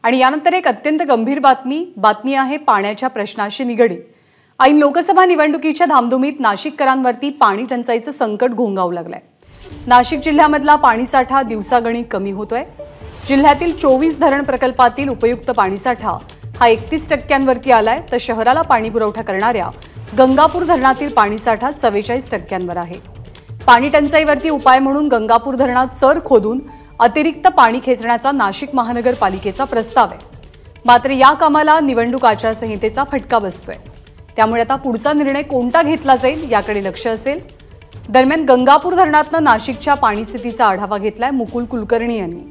आणि यानंतर एक अत्यंत गंभीर बातमी आहे पाण्याच्या प्रश्नाशी निगडीत। ऐन लोकसभा निवडणुकीच्या धामधुमीत नाशिककरांवरती पाणी टंचाईचं संकट घोंगावू लागलंय। नाशिक जिल्ह्यामधला पाणीसाठा दिवसागणिक कमी होतोय। जिल्ह्यातील 24 धरण प्रकल्पातील उपयुक्त पाणीसाठा हा 31% आलाय, तर शहराला पाणी पुरवठा करणाऱ्या गंगापूर धरणातील पाणीसाठा 44% आहे। पाणी टंचाईवरती उपाय म्हणून गंगापूर धरणात चर खोदून अतिरिक्त पाणी खेचण्याचा नाशिक महानगरपालिकेचा प्रस्ताव आहे। मात्र या कामाला निवडणूक आचारसंहितेचा फटका बसतोय, त्यामुळे आता पुढचा निर्णय कोणता घेतला जाईल याकडे लक्ष असेल। दरम्यान गंगापूर धरणातनं नाशिकच्या पाणी स्थितीचा आढावा घेतलाय मुकुल कुलकर्णी यांनी।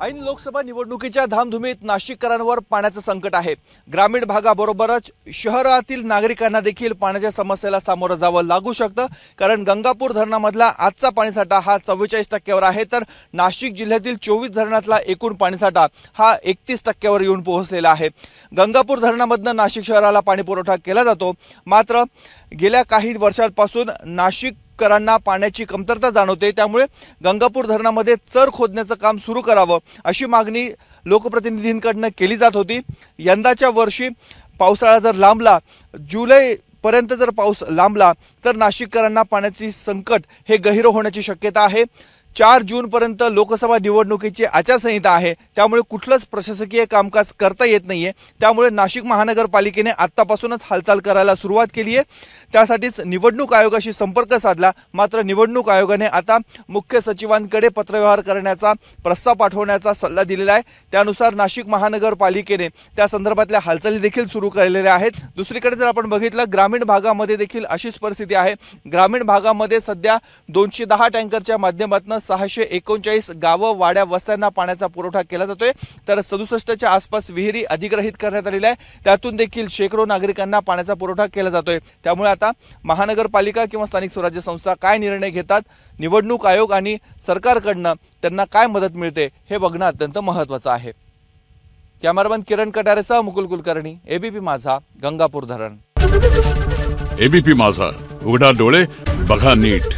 ऐन लोकसभा निवडणुकीच्या धामधुमीत नाशिककरांवर पाण्याचं संकट आहे। ग्रामीण भागाबरोबरच शहरातील नागरिकांना देखील पाण्याच्या समस्येला सामोरं जावं लागू शकतं, कारण गंगापूर धरणामधला आजचा पाणीसाठा हा 44% आहे, तर नाशिक जिल्ह्यातील 24 धरणातला एकूण पाणीसाठा हा 31% येऊन पोहोचलेला आहे। गंगापूर धरणामधनं नाशिक शहराला पाणी पुरवठा केला जातो, मात्र गेल्या काही वर्षांपासून नाशिककरांना पाण्याची कमतरता जाणवते, त्यामुळे गंगापूर धरणामध्ये चर खोदण्याचं काम सुरू करावं अशी मागणी लोकप्रतिनिधींकडून केली जात होती। यंदाच्या वर्षी पावसाळा जर लांबला, जुलै पर्यंत जर पाऊस लांबला, तर नाशिककरांना पाण्याची संकट हे गहिरं होण्याची शक्यता आहे। 4 जून पर्यंत लोकसभा निवडणुकीची आचारसंहिता आहे, त्यामुळे कुठलंच प्रशासकीय कामकाज करता येत नाहीये। त्यामुळे नाशिक महानगरपालिकेने आत्तापासूनच हालचाल करायला सुरुवात केली आहे। त्यासाठीच निवडणूक आयोगाशी संपर्क साधला, मात्र निवडणूक आयोगाने आता मुख्य सचिवांकडे पत्रव्यवहार करण्याचा प्रस्ताव पाठवण्याचा सल्ला दिलेला आहे। त्यानुसार नाशिक महानगरपालिकेने त्या संदर्भातल्या हालचाली देखील सुरू केलेल्या आहेत। दुसरीकडे जर आपण बघितलं, ग्रामीण भागामध्ये देखील अशीच परिस्थिती आहे। ग्रामीण भागामध्ये सध्या 210 टँकरच्या माध्यमातून 639 गावं, वाड्या, वस्त्यांना पाण्याचा पुरवठा केला जातोय, तर 67च्या आसपास विहिरी अधिग्रहित करण्यात आलेल्या आहे। त्यातून देखील शेकडो नागरिकांना पाण्याचा पुरवठा केला जातोय। त्यामुळे आता महानगरपालिका किंवा स्थानिक स्वराज्य संस्था काय निर्णय घेतात, निवडणूक आयोग आणि सरकारकडनं त्यांना काय मदत मिळते हे बघणं अत्यंत महत्त्वाचं आहे। कॅमेरामन किरण कटारेसह मुकुल कुलकर्णी, एबीपी माझा, गंगापूर धरण। एबीपी माझा, उघडा डोळे बघा नीट।